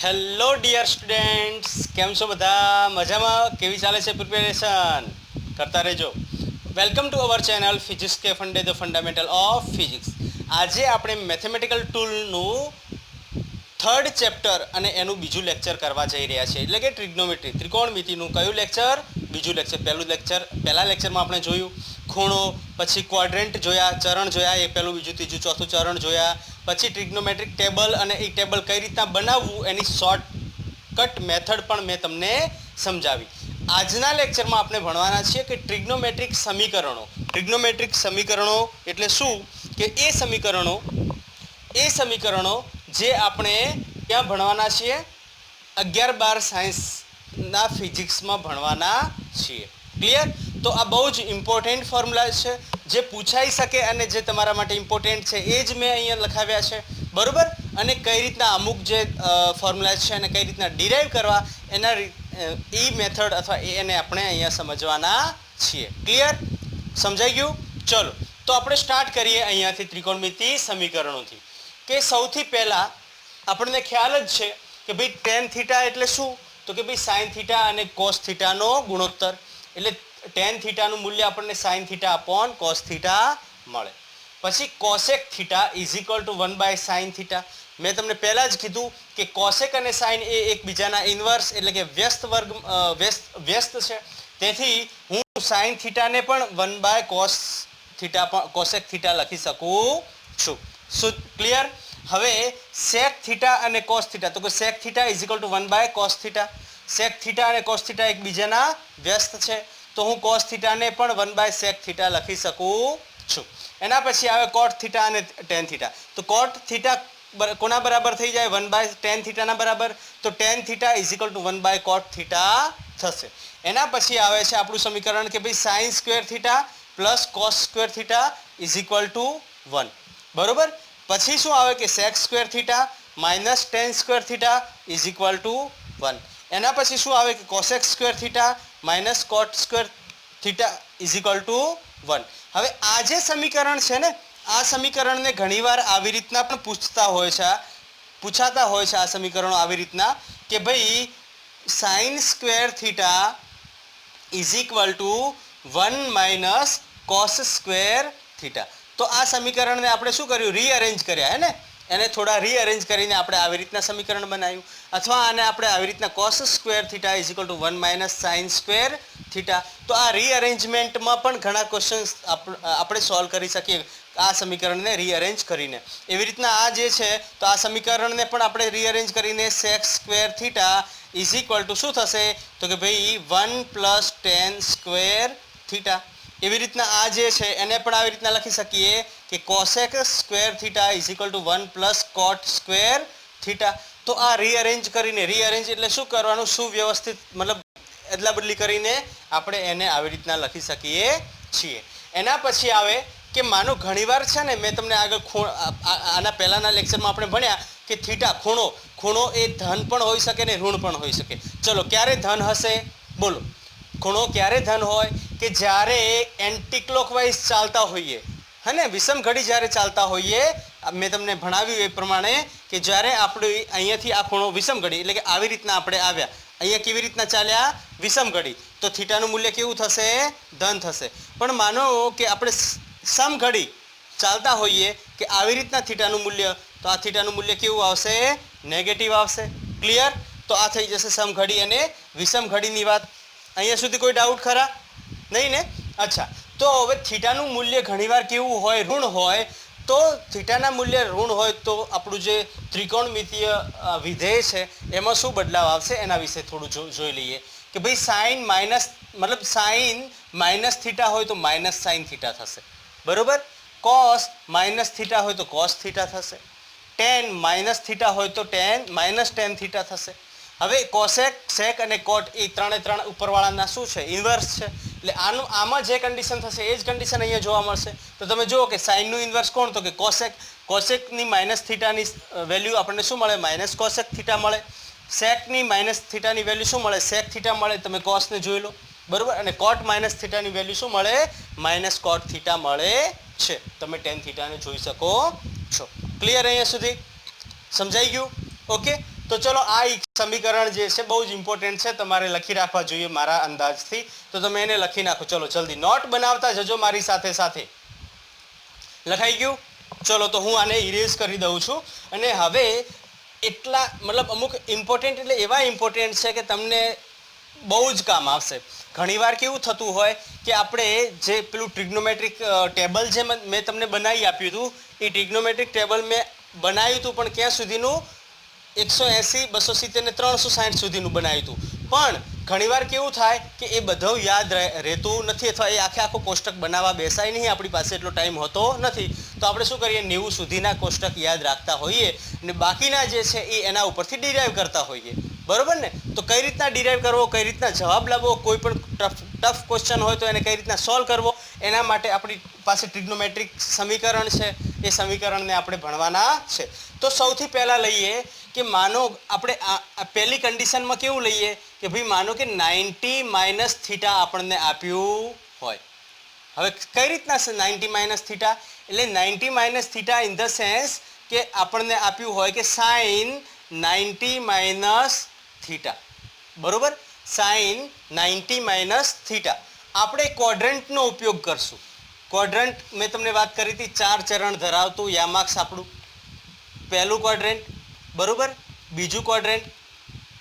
Hello dear students, કેમ છો બધા? મજામાં? કેવી ચાલે છે પ્રિપેરેશન? કરતા રહેજો. Welcome to our channel physics કે ફંડે ધ ફંડામેન્ટલ ઓફ ફિઝિક્સ. આજે આપણે મેથેમેટિકલ ટૂલનું થર્ડ ચેપ્ટર અને એનું બીજું લેક્ચર કરવા જઈ રહ્યા છે, એટલે કે ટ્રિગ્નોમેટ્રી, ત્રિકોણમિતિનું કયું લેક્ચર? બીજું લેક્ચર. પહેલા લેક્ચરમાં આપણે જોયું ખૂણો, પછી ક્વોડ્રન્ટ જોયા, ચરણ જોયા, એ પહેલું, બીજું, ત્રીજું, ચોથું ચરણ જોયા. પછી ટ્રિગ્નોમેટ્રિક ટેબલ અને એ ટેબલ કઈ રીતના બનાવવું એની શોર્ટકટ મેથડ પણ મેં તમને સમજાવી. આજના લેક્ચરમાં આપણે ભણવાના છીએ કે ટ્રિગ્નોમેટ્રિક સમીકરણો. ટ્રિગ્નોમેટ્રિક સમીકરણો એટલે શું? કે એ સમીકરણો જે આપણે ક્યાં ભણવાના છીએ? 11-12 સાયન્સના ફિઝિક્સમાં ભણવાના છીએ. ક્લિયર? તો આ બહુ જ ઇમ્પોર્ટન્ટ ફોર્મ્યુલા છે, જે પૂછાઈ શકે અને જે તમારા માટે ઇમ્પોર્ટન્ટ છે એ જ મેં અહીંયા લખાવ્યા છે. બરાબર? અને કઈ રીતના અમુક જે ફોર્મ્યુલા છે એને કઈ રીતના ડિરાઈવ કરવા, એના એ મેથડ અથવા એને આપણે અહીંયા સમજવાના છીએ. ક્લિયર? સમજાઈ ગયું? ચલો, તો આપણે સ્ટાર્ટ કરીએ અહીંયાથી ત્રિકોણમિતિ સમીકરણોથી. કે સૌથી પહેલાં આપણને ખ્યાલ જ છે કે ભાઈ ટેન થીટા એટલે શું? તો કે ભાઈ સાઇન થીટા અને કોસ થીટાનો ગુણોત્તર. એટલે ટેન થીટાનું મૂલ્ય આપણને sine theta upon cos theta મળે. પછી cosec theta is equal to 1/સાઇન થીટા. મેં તમને પહેલાં જ કીધું કે કોસેક અને સાઇન એ એકબીજાના ઇન્વર્સ એટલે કે વ્યસ્ત છે. તેથી હું સાઇન થીટાને પણ 1/કોસ થીટા કોસેક થીટા લખી શકું છું. શું ક્લિયર? હવે સેક થીટા અને કોસ થીટા, તો કે sec theta is equal to 1/કોસ થીટા. સેક થીટા અને કોસ થીટા એકબીજાના વ્યસ્ત છે, તો હું કોસ થીટાને પણ 1/સેક થીટા લખી શકું છું. એના પછી આવે કોટ થીટા અને ટેન થીટા. તો કોટ થીટા કોના બરાબર થઈ જાય? 1/tan થીટાના બરાબર. તો tan theta is equal to 1/કોટ થીટા થશે. એના પછી આવે છે આપણું સમીકરણ કે ભાઈ sine square theta plus cos square theta is equal to 1. બરોબર? પછી શું આવે કે sec square theta minus tan square theta is equal to 1. એના પછી શું આવે કે cosec square theta minus cot square theta is equal to 1. હવે આ જે સમીકરણ છે ને, આ સમીકરણને ઘણીવાર આવી રીતના પણ પૂછાતા હોય છે આ સમીકરણો આવી રીતના કે ભાઈ sine square theta is equal to 1 minus cos square theta. તો આ સમીકરણને આપણે શું કર્યું? રીઅરેન્જ કર્યા, હે ને? એને થોડા રીઅરેન્જ કરીને આપણે આવી રીતના સમીકરણ બનાવ્યું. અથવા આને આપણે આવી રીતના cos square theta is equal to 1 minus sign square theta. તો આ રીઅરેન્જમેન્ટમાં પણ ઘણા ક્વેશ્ચન્સ આપણે સોલ્વ કરી શકીએ આ સમીકરણને રીઅરેન્જ કરીને. એવી રીતના આ જે છે, તો આ સમીકરણને પણ આપણે રીઅરેન્જ કરીને sec square theta is equal to શું થશે? તો કે ભાઈ 1 પ્લસ ટેન સ્ક્વેર થીટા. એવી રીતના આ જે છે એને પણ આવી રીતના લખી શકીએ કે cosec square theta is equal to 1 plus coat square theta. તો આ રીઅરેન્જ કરીને, રીઅરેન્જ એટલે શું કરવાનું? સુવ્યવસ્થિત, મતલબ અદલા બદલી કરીને આપણે એને આવી રીતના લખી શકીએ છીએ. એના પછી આવે કે માનો ઘણીવાર છે ને, મેં તમને આગળ આના પહેલાંના લેક્ચરમાં આપણે ભણ્યા કે થીટા, ખૂણો એ ધન પણ હોઈ શકે ને ઋણ પણ હોઈ શકે. ચલો, ક્યારે ધન હશે? બોલો. ખૂણો ક્યારે ધન હોય? કે જ્યારે એન્ટી ક્લોકવાઇઝ ચાલતા હોઈએ, હે ને? વિષમ ઘડી જ્યારે ચાલતા હોઈએ, મેં તમને ભણાવ્યું એ પ્રમાણે કે જ્યારે આપણે અહીંયાથી આ ખૂણો વિષમ ઘડી એટલે કે આવી રીતના આપણે આવ્યા, અહીંયા કેવી રીતના ચાલ્યા? વિષમ ઘડી. તો થીટાનું મૂલ્ય કેવું થશે? ધન થશે. પણ માનો કે આપણે સમઘડી ચાલતા હોઈએ કે આવી રીતના થીટાનું મૂલ્ય, તો આ થીટાનું મૂલ્ય કેવું આવશે? નેગેટિવ આવશે. ક્લિયર? તો આ થઈ જશે સમઘડી અને વિષમ ઘડીની વાત. અહીંયા સુધી કોઈ ડાઉટ ખરા? નહીં ને? અચ્છા, તો હવે થીટાનું મૂલ્ય ઘણીવાર કેવું હોય? ઋણ હોય. તો થીટાના મૂલ્ય ઋણ હોય તો આપણું જે ત્રિકોણમિતીય વિધેય છે એમાં શું બદલાવ આવશે એના વિશે થોડું જોઈ લઈએ. કે ભાઈ સાઇન માઇનસ થીટા હોય તો માઇનસ સાઇન થીટા થશે. બરોબર? કોસ માઇનસ થીટા હોય તો કોસ થીટા થશે. ટેન માઇનસ થીટા હોય તો માઇનસ ટેન થીટા થશે. હવે કોસેક, સેક અને કોટ એ ત્રણે ત્રણ ઉપરવાળાના શું છે? ઇન્વર્સ છે. એટલે આમાં જે કન્ડિશન થશે એ જ કન્ડિશન અહીંયા જોવા મળશે. તો તમે જુઓ કે સાઇનનું ઇન્વર્સ કોણ? તો કે કોસેક. કોસેકની માઇનસ થીટાની વેલ્યુ આપણને શું મળે? માઇનસ કોસેક થીટા મળે. સેકની માઇનસ થીટાની વેલ્યુ શું મળે? સેક થીટા મળે. તમે કોસને જોઈ લો. બરાબર? અને કોટ માઇનસ થીટાની વેલ્યુ શું મળે? માઇનસ કોટ થીટા મળે છે. તમે ટેન થીટાને જોઈ શકો છો. ક્લિયર? અહીંયા સુધી સમજાઈ ગયું? ઓકે. તો ચલો આ એક સમીકરણ જે છે બહુ જ ઇમ્પોર્ટન્ટ છે, તમારે લખી રાખવા જોઈએ મારા અંદાજથી, તો તમે એને લખી નાખો. ચલો જલ્દી નોટ બનાવતા જજો મારી સાથે સાથે. લખાઈ ગયું? ચલો તો હું આને ઇરેઝ કરી દઉં છું. અને હવે એટલા મતલબ અમુક ઇમ્પોર્ટન્ટ એટલે એવા ઇમ્પોર્ટન્ટ છે કે તમને બહુ જ કામ આવશે. ઘણીવાર કેવું થતું હોય કે આપણે જે પેલું ટ્રિગ્નોમેટ્રિક ટેબલ જે મેં તમને બનાવી આપ્યું હતું, એ ટ્રિગ્નોમેટ્રિક ટેબલ મેં બનાવ્યું હતું પણ ક્યાં સુધીનું 180, 270 ને 360 સુધીનું બનાવ્યું હતું. પણ ઘણીવાર કેવું થાય કે એ બધું યાદ રહેતું નથી, અથવા એ આખો કોષ્ટક બનાવવા બેસાય નહીં, આપણી પાસે એટલો ટાઈમ હોતો નથી. તો આપણે શું કરીએ, 90 સુધીના કોષ્ટક યાદ રાખતા હોઈએ અને બાકીના જે છે એ એના ઉપરથી ડિરાઈવ કરતા હોઈએ. બરોબર ને? તો કઈ રીતના ડિરાઈવ કરવો, કઈ રીતના જવાબ લાવવો, કોઈ પણ ટફ ક્વેશ્ચન હોય તો એને કઈ રીતના સોલ્વ કરવો, એના માટે આપણી પાસે ટ્રિગ્નોમેટ્રિક સમીકરણ છે, એ સમીકરણને આપણે ભણવાના છે. તો સૌથી પહેલાં લઈએ કે માનો આપણે પહેલી કન્ડિશનમાં કેવું લઈએ કે ભાઈ માનો કે 90 - θ આપણને આપ્યું હોય. હવે કઈ રીતના છે 90 - θ? એટલે 90 - θ ઇન ધ સેન્સ કે આપણને આપ્યું હોય કે સાઇન 90 - θ. બરોબર? સાઇન 90 - θ. આપણે ક્વોડ્રન્ટનો ઉપયોગ કરશું. ક્વોડ્રન્ટ મેં તમને વાત કરી હતી, 4 ચરણ ધરાવતું યામાક્સ આપણું. પહેલું ક્વોડ્રન્ટ, બરોબર, બીજું ક્વોડ્રન્ટ,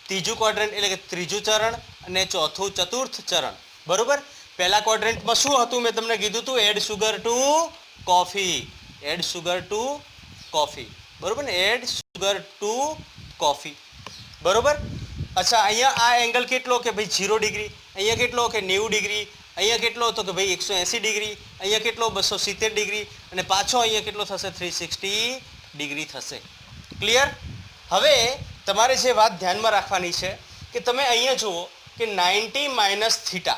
ત્રીજું ક્વોડ્રન્ટ એટલે કે ત્રીજું ચરણ, અને ચોથું ચતુર્થ ચરણ. બરોબર? પહેલા ક્વોડ્રન્ટમાં શું હતું મેં તમને કીધું હતું, add sugar to coffee. Add sugar to coffee. બરોબર ને? Add sugar to coffee. બરોબર? અચ્છા, અહીંયા આ એંગલ કેટલો કે ભાઈ 0 ડિગ્રી, અહીંયા કેટલો કે 90 ડિગ્રી, અહીંયા કેટલો તો કે ભાઈ 180 ડિગ્રી, અહીંયા કેટલો 270 ડિગ્રી, અને પાછો અહીંયા કેટલો થશે 360 ડિગ્રી થશે. ક્લિયર? હવે તમારે જે વાત ધ્યાનમાં રાખવાની છે કે તમે અહીંયા જુઓ કે 90 - θ.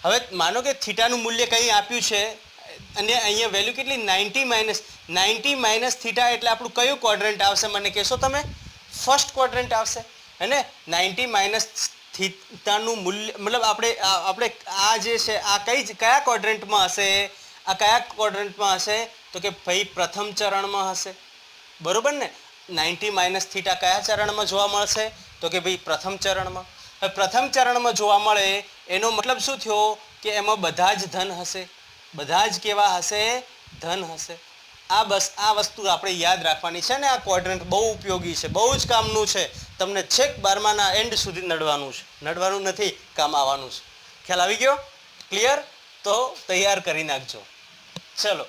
હવે માનો કે થીટાનું મૂલ્ય કંઈ આપ્યું છે અને અહીંયા વેલ્યુ કેટલી 90 - θ, એટલે આપણું કયું ક્વોડ્રન્ટ આવશે મને કહેશો તમે? ફર્સ્ટ ક્વોડ્રન્ટ આવશે. હે ને? 90 - θનું મૂલ્ય મતલબ આપણે આ જે છે આ કયા ક્વોડ્રન્ટમાં હશે? આ કયા ક્વોડ્રન્ટમાં હશે? તો કે ભાઈ પ્રથમ ચરણમાં હશે. બરોબર ને? 90 - θ કયા ચરણમાં જોવા મળશે? તો કે ભાઈ પ્રથમ ચરણમાં. હવે પ્રથમ ચરણમાં જોવા મળે એનો મતલબ શું થયો કે એમાં બધા જ ધન હશે. બધા જ કેવા હશે? ધન હશે. આ વસ્તુ આપણે યાદ રાખવાની છે ને. આ ક્વોડ્રન્ટ બહુ ઉપયોગી છે, બહુ જ કામનું છે. તમને છેક 12માના એન્ડ સુધી નડવાનું છે. નડવાનું નથી, કામ આવવાનું છે. ખ્યાલ આવી ગયો? ક્લિયર? તો તૈયાર કરી નાખજો. ચલો,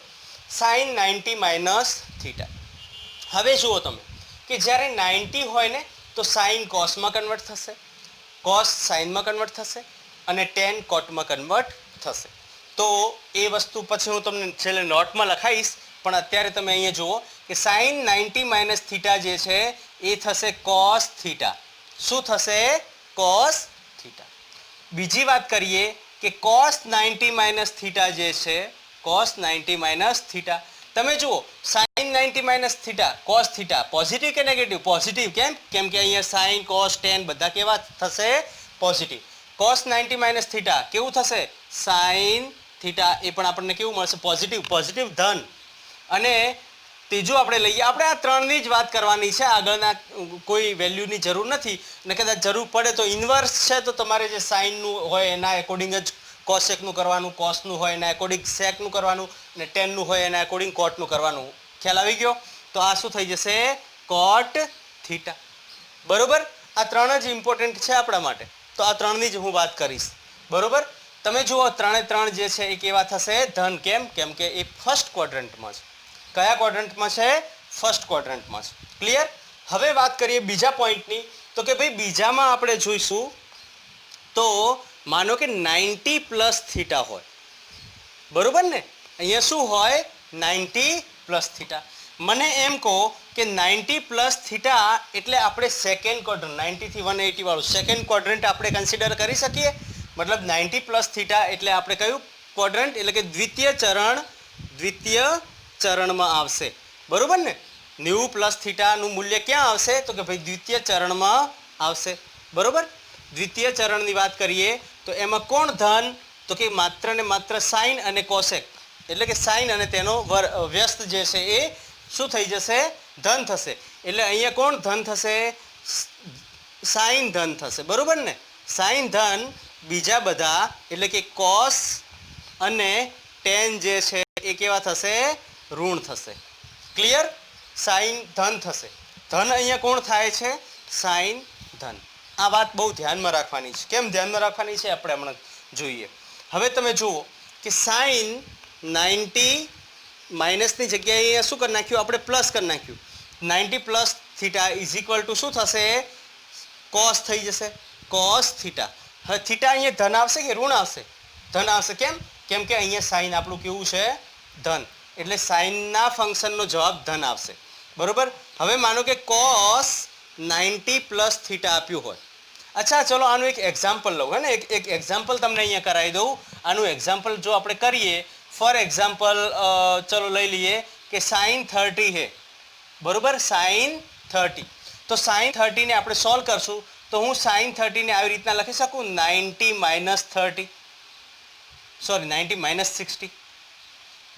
સાઇન 90 - θ. હવે જુઓ તમે કે જ્યારે 90 હોય ને તો સાઇન કોસમાં કન્વર્ટ થશે, કોસ સાઇનમાં કન્વર્ટ થશે, અને ટેન કોટમાં કન્વર્ટ થશે. તો એ વસ્તુ પછી હું તમને છેલ્લે નોટમાં લખાઈશ, પણ અત્યારે તમે અહીંયા જુઓ કે સાઇન 90 - θ જે છે એ થશે કોસ થીટા. શું થશે? Cos theta. બીજી વાત કરીએ કે કોસ 90 - θ જે છે, કોસ 90 - θ, તમે જુઓ સાઇન 90 - θ કોસ થીટા પોઝિટિવ કે નેગેટિવ? પોઝિટિવ. કેમ કે અહીંયા સાઇન કોસ ટેન બધા કેવા થશે? પોઝિટિવ. કોસ 90 - θ કેવું થશે? સાઇન થીટા, એ પણ આપણને કેવું મળશે? પોઝિટિવ. પોઝિટિવ ધન. અને ત્રીજું આપણે લઈએ, આપણે આ ત્રણની જ વાત કરવાની છે, આગળના કોઈ વેલ્યુની જરૂર નથી. અને કદાચ જરૂર પડે તો ઇન્વર્સ છે તો તમારે જે સાઇનનું હોય એના એકોર્ડિંગ જ કોસેકનું કરવાનું, કોસનું હોય એના એકોર્ડિંગ સેકનું કરવાનું, અને ટેનનું હોય એના એકોર્ડિંગ કોટનું કરવાનું. ખ્યાલ આવી ગયો? તો આ શું થઈ જશે? કોટ થીટા. બરોબર? આ ત્રણ જ ઇમ્પોર્ટન્ટ છે આપણા માટે, તો આ ત્રણની જ હું વાત કરીશ. બરોબર? તમે જુઓ 3 જે છે એ કેવા થશે? ધન. કેમ કે એ ફર્સ્ટ ક્વોડ્રન્ટમાં છે. કયા ક્વોડ્રન્ટમાં છે? ફર્સ્ટ ક્વોડ્રન્ટમાં છે. ક્લિયર? હવે વાત કરીએ બીજા પોઈન્ટની, તો કે ભાઈ બીજામાં આપણે જોઈશું તો માનો કે 90 + θ હોય. બરોબર ને? અહીંયા શું હોય? 90 + θ. મને એમ કહો કે 90 + θ એટલે આપણે સેકન્ડ ક્વોડ્રન્ટ, 90 થી 180 વાળું સેકન્ડ ક્વોડ્રન્ટ આપણે કન્સિડર કરી શકીએ. મતલબ 90 + θ એટલે આપણે કયું ક્વોડ્રન્ટ? એટલે કે દ્વિતીય ચરણમાં આવશે. બરોબર ને? 90 + θ નું મૂલ્ય ક્યાં આવશે? તો કે ભાઈ દ્વિતીય ચરણમાં આવશે. બરોબર? દ્વિતીય ચરણની વાત કરીએ તો એમાં કોણ ધન? તો કે માત્ર ને માત્ર સાઇન અને કોસેક, એટલે કે સાઇન અને તેનો વ્યસ્ત જે છે એ શું થઈ જશે? ધન થશે. એટલે અહીંયા કોણ ધન થશે? સાઇન ધન થશે, બરોબર ને? સાઇન ધન બીજા બધા એટલે કે કોસ અને ટેન જે છે એ કેવા થશે? ઋણ થશે. ક્લિયર? સાઇન ધન થશે. ધન અહીંયા કોણ થાય છે? સાઇન ધન. આ વાત બહુ ધ્યાનમાં રાખવાની છે. કેમ ધ્યાનમાં રાખવાની છે આપણે હમણાં જોઈએ. હવે તમે જુઓ કે સાઇન 90 માઇનસની જગ્યાએ અહીંયા શું કરી નાખ્યું આપણે? પ્લસ કરી નાખ્યું. 90 plus theta is equal to શું થશે? કોસ થઈ જશે. Cos theta. હવે થીટા અહીંયા ધન આવશે કે ઋણ આવશે? ધન આવશે. કેમ? કેમ કે અહીંયા સાઇન આપણું કેવું છે? ધન. એટલે સાઇનના ફંક્શનનો જવાબ ધન આવશે, બરોબર? હવે માનો કે કોસ 90 પ્લસ થીટા આપ્યું હોય. અચ્છા, ચલો આનું એક એક્ઝામ્પલ લઉં, હે ને? એક એક્ઝામ્પલ તમને અહીંયા કરાવી દઉં. આનું એક્ઝામ્પલ જો આપણે કરીએ, ફોર એક્ઝામ્પલ ચલો લઈ લઈએ કે સાઇન 30 છે, બરોબર? સાઇન 30. તો સાઇન 30 ને આપણે સોલ્વ કરશું તો હું સાઇન 30 ને આવી રીતના લખી શકું 90 માઇનસ 30, સોરી 90 માઇનસ 60,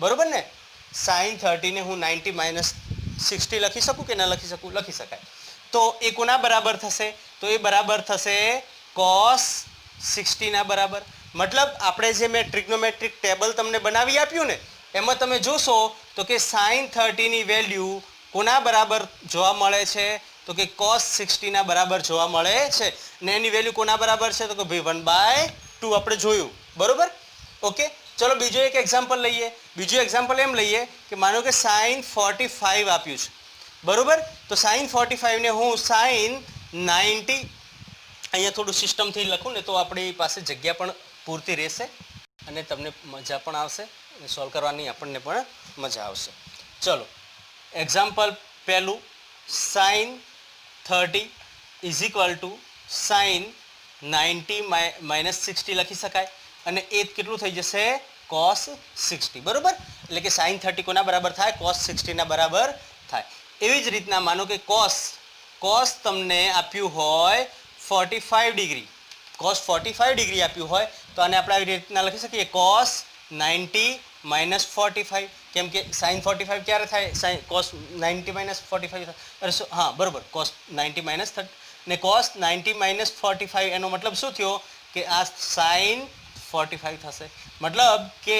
બરોબર ને? સાઇન 30 ને હું 90 માઇનસ 60 લખી શકું કે ના લખી શકું? લખી શકાય. તો એ કોના બરાબર થશે? તો એ બરાબર થશે કોસ 60 ના બરાબર. મતલબ આપણે જે મેં ટ્રિગ્નોમેટ્રિક ટેબલ તમને બનાવી આપ્યું ને, એમાં તમે જોશો તો કે સાઇન 30 ની વેલ્યુ કોના બરાબર જોવા મળે છે? તો કે કોસ 60 ના બરાબર જોવા મળે છે. ને એની વેલ્યુ કોના બરાબર છે? તો કે ભાઈ 1/2 આપણે જોયું, બરોબર? ઓકે, ચલો બીજો એક એક્ઝામ્પલ લઈએ. બીજું એક્ઝામ્પલ એમ લઈએ કે માનો કે સાઇન 45 આપ્યું છે, બરોબર? તો સાઇન 45 ને હું સાઇન 90, અહીંયા થોડું સિસ્ટમથી લખું ને તો આપણી પાસે જગ્યા પણ પૂરતી રહેશે અને તમને મજા પણ આવશે અને સોલ્વ કરવાની આપણને પણ મજા આવશે. ચલો એક્ઝામ્પલ પહેલું, sine 30 is equal to sine 90 minus 60 લખી શકાય અને એ કેટલું થઈ જશે? કોસ 60, બરોબર? એટલે કે સાઇન 30 કોના બરાબર થાય? કોસ 60 ના બરાબર થાય. એવી જ રીતના માનો કે કોસ તમને આપ્યું હોય 45 ડિગ્રી, કોસ 45 ડિગ્રી આપ્યું હોય તો આને આપણે આવી રીતના લખી શકીએ કોસ 90 માઇનસ 45. કેમ કે સાઇન 45 ક્યારે થાય? Sine cos 90 minus 45. અરે હા, બરોબર, કોસ 90 માઇનસ 30 ને કોસ 90 માઇનસ 45 એનો મતલબ શું થયો? કે આ સાઇન 45 થશે. મતલબ કે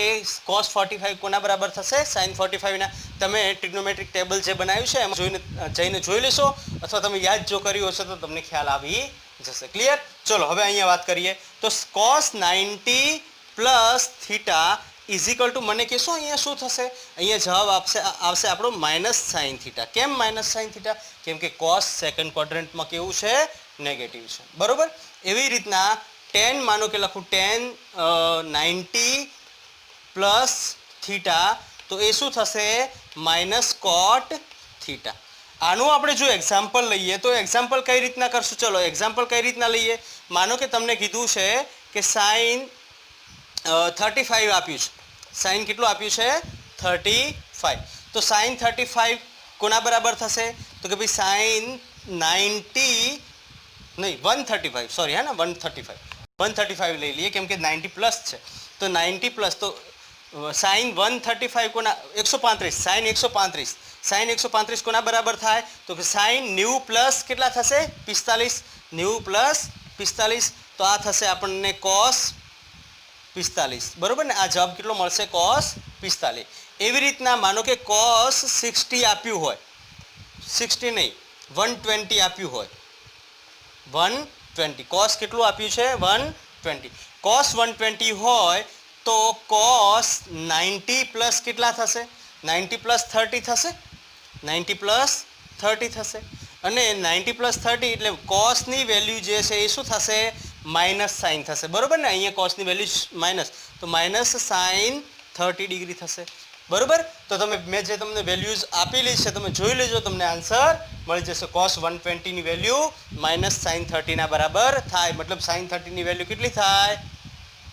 કોસ 45 કોના બરાબર થશે? સાઇન 45 ના. તમે ટ્રિગ્નોમેટ્રિક ટેબલ જે બનાવ્યું છે એમાં જઈને જોઈ લેશો અથવા તમે યાદ જો કર્યું હશે તો તમને ખ્યાલ આવી જશે. ક્લિયર? ચલો હવે અહીંયા વાત કરીએ તો cos 90 plus theta is equal two મને કહેશો અહીંયા શું થશે? અહીંયા જવાબ આવશે આપણો માઇનસ સાઇન થીટા. કેમ માઇનસ સાઇન થીટા? કેમ કે કોસ સેકન્ડ ક્વોડ્રન્ટમાં કેવું છે? નેગેટિવ છે, બરોબર? એવી રીતના ટેન માનો કે લખું ટેન 90 પ્લસ થીટા તો એ શું થશે? માઇનસ કોટ થીટા. આનું આપણે જો એક્ઝામ્પલ લઈએ તો એક્ઝામ્પલ કઈ રીતના કરશું? ચલો એક્ઝામ્પલ કઈ રીતના લઈએ? માનો કે તમને કીધું છે કે સાઇન 35 આપ્યું છે. સાઇન કેટલું આપ્યું છે? 35. તો સાઇન 35 કોના બરાબર થશે? તો કે ભાઈ સાઇન 90 નહીં 135, સોરી, હે ને 135 લઈ લઈએ કેમ કે 90 પ્લસ છે. તો 90 પ્લસ તો સાઇન 135 કોના? 135. સાઇન 135. સાઇન 135 કોના બરાબર થાય? તો કે સાઇન 90 પ્લસ કેટલા થશે? 45. 90 પ્લસ 45 તો આ થશે આપણને કોસ 45, બરોબર ને? આ જવાબ કેટલો મળશે? કોસ 45. એવી રીતના માનો કે કોસ 60 આપ્યું હોય, 60 નહીં 120 આપ્યું હોય, 120. કોસ કેટલું આપ્યું છે? 120. કોસ 120 હોય તો કોસ 90 પ્લસ કેટલા થશે? 90 પ્લસ 30 થશે. 90 પ્લસ 30 થશે અને 90 પ્લસ 30 એટલે કોસની વેલ્યુ જે છે એ શું થશે? માઇનસ સાઇન થશે, બરોબર ને? અહીંયા કોસની વેલ્યુ માઇનસ તો માઇનસ સાઇન 30 ડિગ્રી થશે, બરોબર? તો તમે મેં જે તમને વેલ્યુઝ આપેલી છે તમે જોઈ લેજો, તમને આન્સર મળી જશે. કોસ 120 ની વેલ્યુ માઇનસ સાઇન 30 ના બરાબર થાય. મતલબ સાઇન 30 ની વેલ્યુ કેટલી થાય?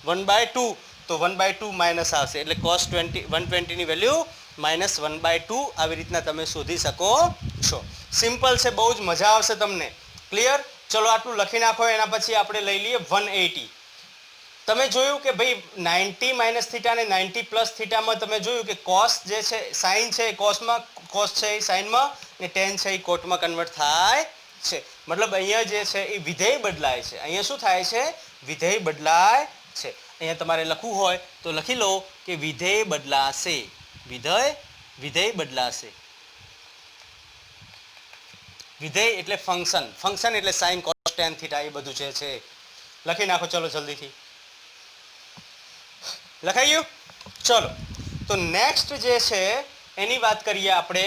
1/2. તો 1/2 માઇનસ આવશે એટલે કોસ 120 ની વેલ્યુ માઇનસ 1/2 આવી રીતના તમે શોધી શકો છો. સિમ્પલ છે, બહુ જ મજા આવશે તમને. ક્લિયર? ચલો આટલું લખી નાખો. એના પછી આપણે લઈ લઈએ 180. તમે જોયું કે ભાઈ 90 માઇનસ થીટા અને 90 પ્લસ થીટામાં તમે જોયું કે કોસ જે છે સાઇન છે એ કોસમાં, કોસ છે એ સાઇનમાં ને ટેન છે એ કોટમાં કન્વર્ટ થાય છે, મતલબ અહીંયા જે છે એ વિધેય બદલાય છે. અહીંયા શું થાય છે? વિધેય બદલાય છે. અહીંયા તમારે લખવું હોય તો લખી લો કે વિધેય બદલાશે. વિધેય બદલાશે. વિધેય એટલે ફંક્શન. ફંક્શન એટલે સાઇન કોસ ટેન થીટા એ બધું જે છે લખી નાખો. ચલો જલ્દીથી લખાઈ ગયું. ચલો તો નેક્સ્ટ જે છે એની વાત કરીએ આપણે.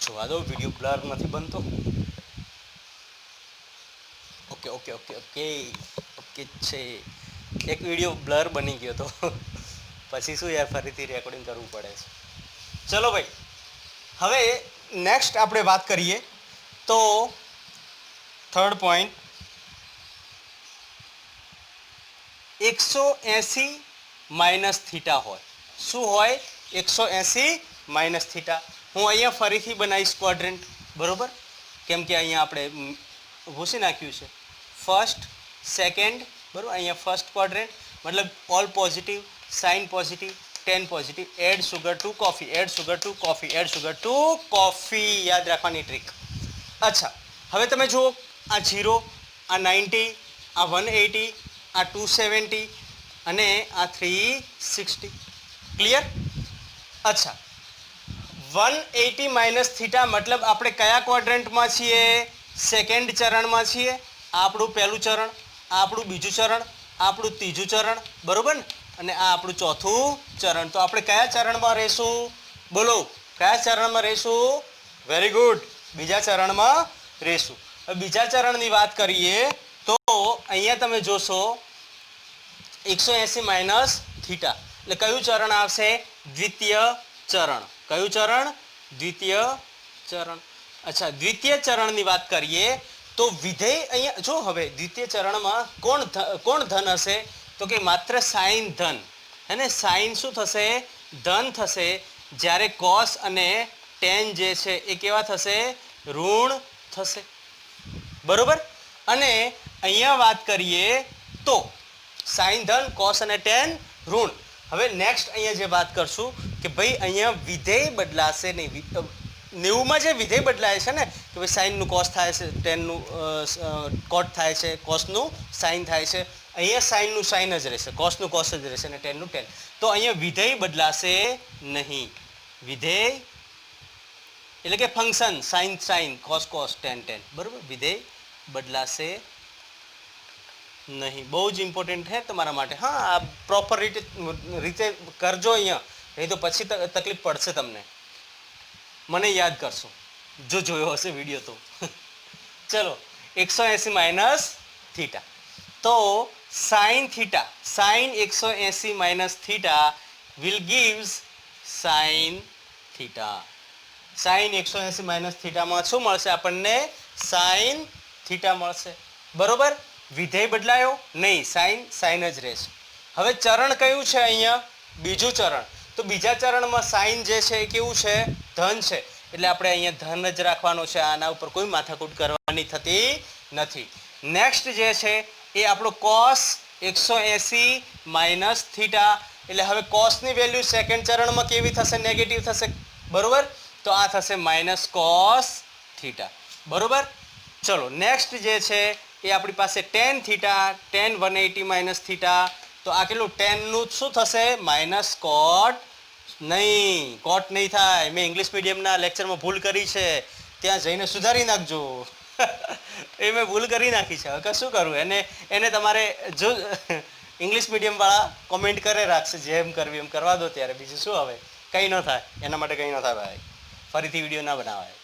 જોવા દો, વિડીયો બ્લર નથી બનતો. Okay okay okay okay okay છે. એક વિડીયો બ્લર બની ગયો તો પછી શું યાર ફરીથી રેકોર્ડિંગ કરવું પડે છે. ચલો ભાઈ, હવે નેક્સ્ટ આપણે વાત કરીએ તો થર્ડ પોઈન્ટ 180 માઇનસ થીટા હોય. શું હોય? 180 માઇનસ થીટા. હું અહીંયા ફરીથી બનાવીશ ક્વોડ્રન્ટ, બરોબર? કેમ કે અહીંયા આપણે ભૂસી નાખ્યું છે ફર્સ્ટ સેકન્ડ, બરાબર? અહીંયા ફર્સ્ટ ક્વોડ્રન્ટ મતલબ all positive, sine positive, tan positive. Add sugar to coffee, add sugar to coffee, add sugar to coffee. યાદ રાખવાની ટ્રીક. અચ્છા, હવે તમે જુઓ આ 0, આ 90, આ 180, આ 270 અને આ 360. ક્લિયર? અચ્છા, 180 માઇનસ થીટા મતલબ આપણે કયા ક્વોડ્રન્ટમાં છીએ? સેકન્ડ ચરણમાં છીએ. આ આપણું પહેલું ચરણ, આ આપણું બીજું ચરણ, આ આપણું ત્રીજું ચરણ, બરોબર ને? અને આ આપણું ચોથું ચરણ. તો આપણે કયા ચરણમાં રહીશું? બોલો, કયા ચરણમાં રહીશું? વેરી ગુડ, બીજા ચરણમાં રહીશું. હવે બીજા ચરણની વાત કરીએ તો અહીંયા તમે જોશો 180 માઇનસ થીટા એટલે કયું ચરણ આવશે? દ્વિતીય ચરણ. કયું ચરણ? દ્વિતીય ચરણ. અચ્છા, દ્વિતીય ચરણની વાત કરીએ તો વિધેય અહીંયા જો. હવે દ્વિતીય ચરણમાં કોણ ધન હશે? તો કે માત્ર સાઇન ધન. હે ને? સાઇન શું થશે? ધન થશે. જ્યારે કોસ અને ટેન જે છે એ કેવા થશે? ઋણ થશે, બરોબર? અને અહીંયા વાત કરીએ તો સાઇન ધન, કોસ અને ટેન ઋણ. હવે નેક્સ્ટ અહીંયા જે વાત કરશું કે ભાઈ અહીંયા વિધેય બદલાશે નહીં. 90માં જે વિધેય બદલાય છે ને કે ભાઈ સાઇનનું કોસ થાય છે, ટેનનું કોટ થાય છે, કોસનું સાઇન થાય છે. અહીંયા સાઇનનું સાઇન જ રહેશે, કોસનું કોસ જ રહેશે અને ટેનનું ટેન. તો અહીંયા વિધેય બદલાશે નહીં. વિધેય એટલે કે function sine sign, cos cos, ten ten, બરાબર? વિધેય બદલાશે નહીં. બહુ જ ઇમ્પોર્ટન્ટ છે તમારા માટે. હા, આ પ્રોપર રીતે કરજો અહીંયા, નહીં તો પછી તકલીફ પડશે તમને. મને યાદ કરશો જો જોયો હશે વિડીયો તો. ચલો, 180 માઇનસ થીટા. તો sine theta, sine 180 minus theta will gives sine theta. Sine 180 minus થીટામાં શું મળશે આપણને? સાઇન થીટા મળશે, બરોબર? વિધેય બદલાયો નહીં, સાઇન સાઇન જ રહેશે. હવે ચરણ કયું છે અહીંયા? બીજું ચરણ. તો બીજા ચરણમાં સાઇન જે છે એ કેવું છે? ધન છે. એટલે આપણે અહીંયા ધન જ રાખવાનો છે. આના ઉપર કોઈ માથાકૂટ કરવાની થતી નથી. નેક્સ્ટ જે છે એ આપણો કોસ 180 માઇનસ થીટા. એટલે હવે કોસની વેલ્યુ સેકન્ડ ચરણમાં કેવી થશે? નેગેટિવ થશે, બરોબર? તો આ થશે માઇનસ કોસ થીટા, બરોબર? ચલો, નેક્સ્ટ જે છે એ આપણી પાસે ten theta, ten 180 minus theta. તો આ કેટલું? ટેનનું શું થશે? માઇનસ કોટ. નહીં, કોટ નહીં થાય. મેં ઇંગ્લિશ મીડિયમના લેક્ચરમાં ભૂલ કરી છે, ત્યાં જઈને સુધારી નાખજો. એ મેં ભૂલ કરી નાખી છે. હવે શું કરું? એને તમારે જો ઇંગ્લિશ મીડિયમવાળા કોમેન્ટ કરે રાખશે, જેમ કરવી એમ કરવા દો ત્યારે. બીજું શું? હવે કંઈ ન થાય, એના માટે કંઈ ન થાય ભાઈ. ફરીથી વિડીયો ના બનાવાય.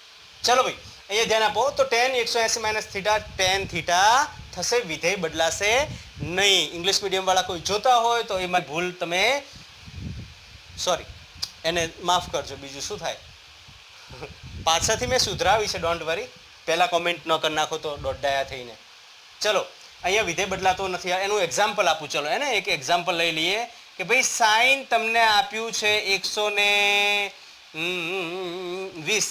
ચલો ભાઈ, અહીંયા ધ્યાન આપો. તો ten 180 minus theta, ten theta થશે. વિધેય બદલાશે નહીં. ઇંગ્લિશ મીડિયમવાળા કોઈ જોતા હોય તો એમાં ભૂલ તમે સોરી એને માફ કરજો. બીજું શું થાય? પાછળથી મેં સુધરાવી છે, ડોન્ટ વરી. પહેલાં કોમેન્ટ ન કરી નાખો તો દોડડાયા થઈને. ચલો, અહીંયા વિધેય બદલાતો નથી. એનું એક્ઝામ્પલ આપું. ચલો, એને એક એક્ઝામ્પલ લઈ લઈએ કે ભાઈ સાઇન તમને આપ્યું છે 120.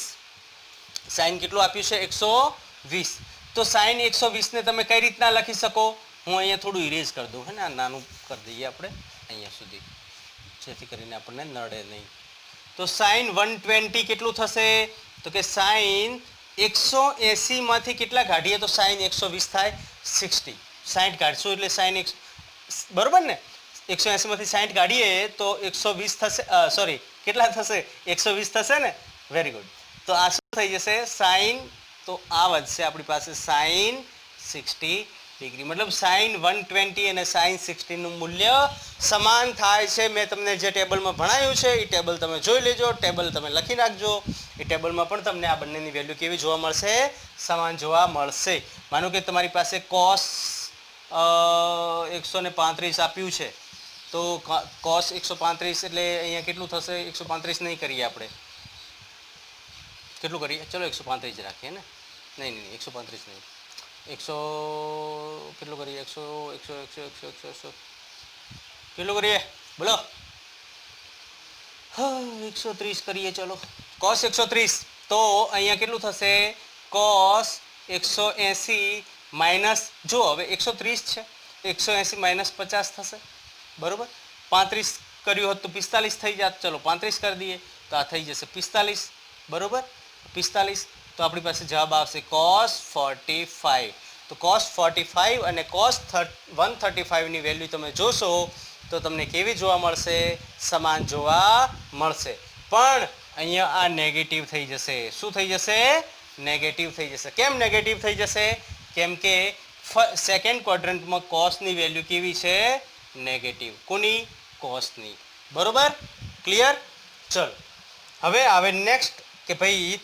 સાઇન કેટલું આપ્યું છે? 120. તો સાઇન 120 ને તમે કઈ રીતના લખી શકો? હું અહીંયા થોડું ઇરેઝ કરી દઉં, હે ને, આ નાનું કરી દઈએ આપણે અહીંયા સુધી, જેથી કરીને આપણને નડે નહીં. તો સાઇન 120 કેટલું થશે? તો કે સાઇન 180 માંથી કેટલા કાઢીએ તો સાઇન 120 થાય? 60. 60 કાઢશું એટલે સાઇન બરોબર ને, 180 માંથી 60 કાઢીએ તો 120 થશે, સોરી કેટલા થશે? 120 થશે ને. Very good. તો આ શું થઈ જશે? સાઇન, તો આ વધશે આપણી પાસે સાઇન 60 ડિગ્રી, મતલબ સાઇન 120 અને સાઇન 60 નું મૂલ્ય સમાન થાય છે. મેં તમને જે ટેબલમાં ભણાવ્યું છે એ ટેબલ તમે જોઈ લેજો, ટેબલ તમે લખી નાખજો. એ ટેબલમાં પણ તમને આ બંનેની વેલ્યુ કેવી જોવા મળશે? સમાન જોવા મળશે. માનો કે તમારી પાસે કોસ 135 આપ્યું છે, તો કોસ 135 એટલે અહીંયા કેટલું થશે? 135 નહીં કરીએ આપણે, કેટલું કરીએ? ચલો 135 જ રાખીએ ને. નહીં નહીં 135 નહીં, 100 કેટલું કરીએ? 100 કેટલું કરીએ? બોલો. 130 કરીએ. ચલો કોસ 130, તો અહીંયા કેટલું થશે? કોસ 180 માઇનસ, જો હવે 130 છે, 180 માઇનસ 50 થશે, બરોબર. 35 કર્યું હોત તો 45 થઈ જાત. ચલો 35 કરી દઈએ તો આ થઈ જશે 45, બરોબર. 45, તો આપણી પાસે જવાબ આવશે cos 45. તો cos 45 અને cos 135 ની વેલ્યુ તમે જોશો તો તમને કેવી જોવા મળશે? સમાન જોવા મળશે. પણ અહીંયા આ નેગેટિવ થઈ જશે. શું થઈ જશે? નેગેટિવ થઈ જશે. કેમ નેગેટિવ થઈ જશે? કેમ કે સેકન્ડ ક્વોડ્રન્ટમાં કોસની વેલ્યુ કેવી છે? નેગેટિવ. કોની? કોસની. બરોબર, ક્લિયર? ચલો હવે આવે નેક્સ્ટ કે ભાઈ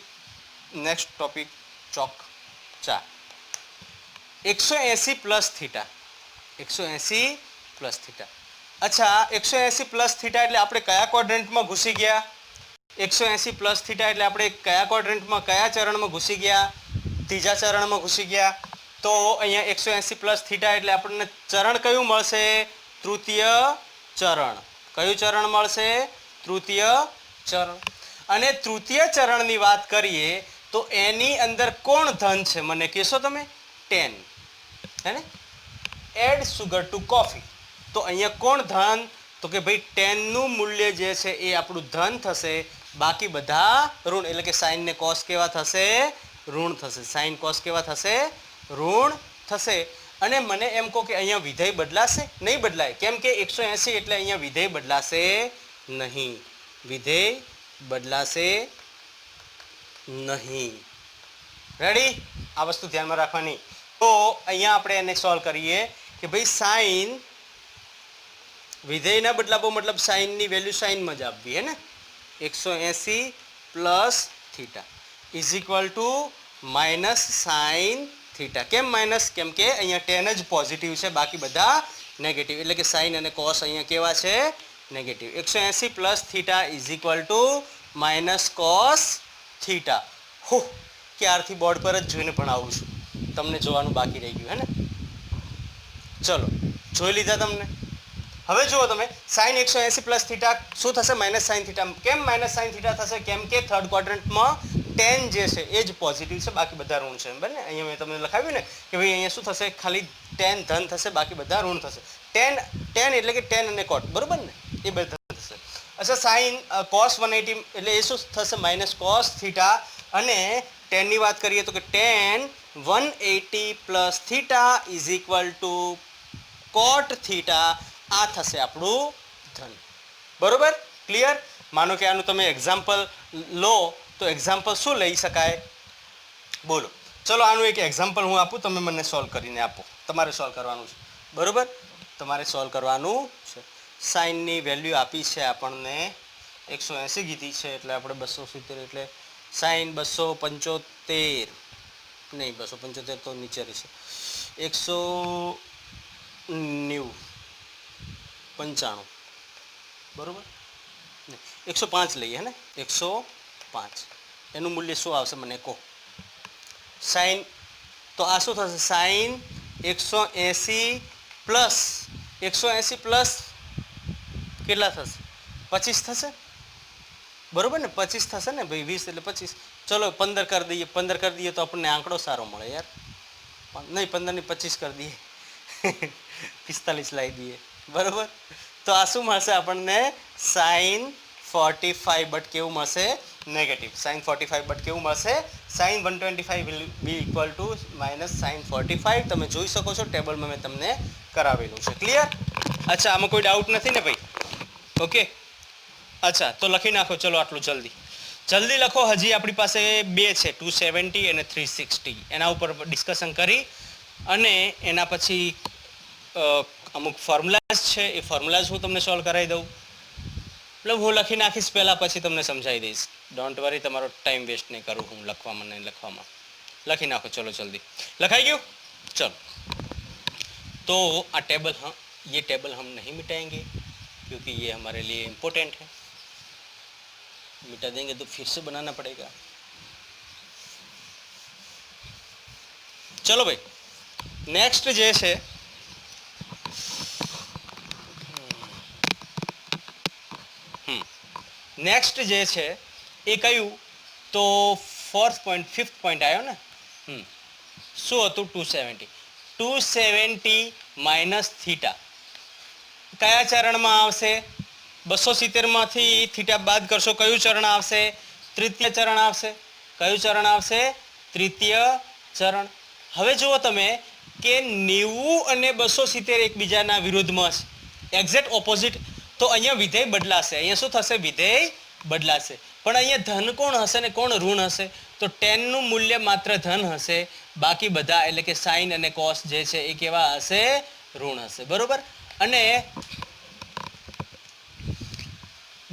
નેક્સ્ટ ટોપિક ચોક 4, 180 પ્લસ થીટા. 180 plus theta. અચ્છા, 180 પ્લસ થીટા એટલે આપણે કયા ક્વોડ્રન્ટમાં ઘૂસી ગયા? 180 પ્લસ થીટા એટલે આપણે કયા ક્વોડ્રન્ટમાં, કયા ચરણમાં ઘૂસી ગયા? ત્રીજા ચરણમાં ઘૂસી ગયા. તો અહીંયા 180 પ્લસ થીટા એટલે આપણને ચરણ કયું મળશે? તૃતીય ચરણ. કયું ચરણ મળશે? તૃતીય ચરણ. અને તૃતીય ચરણની વાત કરીએ તો એની અંદર કોણ ધન છે? મને કહેશો તમે? 10, હે ને? Add sugar to coffee. તો અહીંયા કોણ ધન? તો કે ભાઈ 10 નું મૂલ્ય જે છે એ આપણું ધન થશે, બાકી બધા ઋણ. એટલે કે સાઇન ને કોસ કેવા થશે? ઋણ થશે. સાઇન કોસ કેવા થશે? ઋણ થશે. અને મને એમ કહો કે અહીંયા વિધેય બદલાશે? નહીં બદલાય. કેમ કે 180 એટલે અહીંયા વિધેય બદલાશે નહીં. વિધેય બદલાશે નહીં. રેડી? આ વસ્તુ ધ્યાનમાં રાખવાની. તો અહીંયા આપણે એને સોલ્વ કરીએ કે ભાઈ સાઇન વિધેય ના બદલાવો, મતલબ સાઇનની વેલ્યુ સાઇનમાં જ આપવી, હે ને. 180 plus theta is equal to minus sine theta. કેમ માઇનસ? કેમ કે અહીંયા 10 જ પોઝિટિવ છે, બાકી બધા નેગેટિવ. એટલે કે સાઇન અને કોસ અહીંયા કેવા છે? Negative. 180 plus theta is equal to minus cos theta. હો, ક્યારથી બોર્ડ પર જ જોઈને ભણાવું છું, તમને જોવાનું બાકી રહી ગયું, હે ને. ચલો જોઈ લીધા તમને. હવે જુઓ તમે, સાઇન 180 પ્લસ થીટા શું થશે? Minus sine theta. કેમ માઇનસ સાઇન થીટા થશે? કેમ કે થર્ડ ક્વોડ્રન્ટમાં 10 જે છે એ જ પોઝિટિવ છે, બાકી બધા ઋણ છે. બરાબર ને? અહીંયા મેં તમને લખાવ્યું ને કે ભાઈ અહીંયા શું થશે? ખાલી 10 ધન થશે, બાકી બધા ઋણ થશે. 10 એટલે કે 10 અને કોટ, બરોબર ને? એ બધા થશે. અચ્છા, સાઇન કોસ 180 એટલે એ શું થશે? Minus cos theta. અને 10 ની વાત કરીએ તો કે 10 180 plus theta is equal two coat theta. આ થશે આપણું ધન. બરોબર, ક્લિયર? માનો કે આનું તમે એક્ઝામ્પલ લો તો એક્ઝામ્પલ શું લઈ શકાય? બોલો. ચલો આનું એક એક્ઝામ્પલ હું આપું, તમે મને સોલ્વ કરીને આપો. તમારે સોલ્વ કરવાનું છે, બરોબર? તમારે સોલ્વ કરવાનું છે. સાઇનની વેલ્યુ આપી છે આપણને 180 કીધી છે, એટલે આપણે 270, એટલે સાઇન 275 નહીં, 275 તો નીચે રહેશે. 190 95, બરોબર? 105 લઈએ, હે ને? 105 એનું મૂલ્ય શું આવશે મને કહો? સાઇન, તો આ શું થશે? સાઇન 180 પ્લસ 180 પ્લસ કેટલા થશે? 25 થશે, બરોબર ને? 25 થશે ને ભાઈ, 20 એટલે 25. ચલો 15 કરી દઈએ. 15 કરી દઈએ તો આપણને આંકડો સારો મળે યાર. નહીં 15 ની 25 કરી દઈએ. 45 લાવી દઈએ બરોબર. તો આ શું મળશે આપણને sin 45 બટ કેવું મળશે નેગેટિવ. sin 45 બટ કેવું મળશે sin 125 will be equal to minus sin 45. તમે જોઈ શકો છો ટેબલમાં મેં તમને કરાવેલું છે. ક્લિયર? અચ્છા, આમાં કોઈ ડાઉટ નથી ને ભાઈ? ઓકે, અચ્છા તો લખી નાખો. ચલો આટલું જલ્દી લખો. હજી આપણી પાસે બે છે, 270 અને 360. એના ઉપર ડિસ્કશન કરી અને એના પછી અમુક ફોર્મ્યુલાઝ છે, એ ફોર્મ્યુલાઝ હું તમને સોલ્વ કરાવી દઉં. મતલબ હું લખી નાખીશ પહેલાં, પછી તમને સમજાવી દઈશ. ડોન્ટ વરી, તમારો ટાઈમ વેસ્ટ નહીં કરું હું લખવામાં નહીં લખવામાં. લખી નાખો. ચલો જલ્દી લખાઈ ગયું? ચલો तो आ टेबल ये टेबल हम नहीं मिटाएंगे क्योंकि ये हमारे लिए इम्पोर्टेंट है. मिटा देंगे तो फिर से बनाना पड़ेगा. चलो भाई, नेक्स्ट જે છે નેક્સ્ટ જે છે એ કયું? તો ફોર્થ પોઈન્ટ, ફિફ્થ પોઈન્ટ આવ્યો ને. શું હતું? 270 માઇનસ થીટા કયા ચરણમાં આવશે? 270 માંથી થીટા બાદ કરશો, કયું ચરણ આવશે? તૃતીય ચરણ આવશે. કયું ચરણ આવશે? તૃતીય ચરણ. હવે જુઓ તમે કે 90 અને 270 એકબીજાના વિરુદ્ધમાં છે, એક્ઝેક્ટ ઓપોઝિટ. તો અહીંયા વિધેય બદલાશે. અહીંયા શું થશે? વિધેય બદલાશે. પણ અહીંયા ધન કોણ હશે ને કોણ ઋણ હશે? તો 10 નું મૂલ્ય માત્ર ધન હશે, બાકી બધા એટલે કે સાઇન અને કોસ જે છે એ કેવા હશે? ઋણ હશે. બરોબર. અને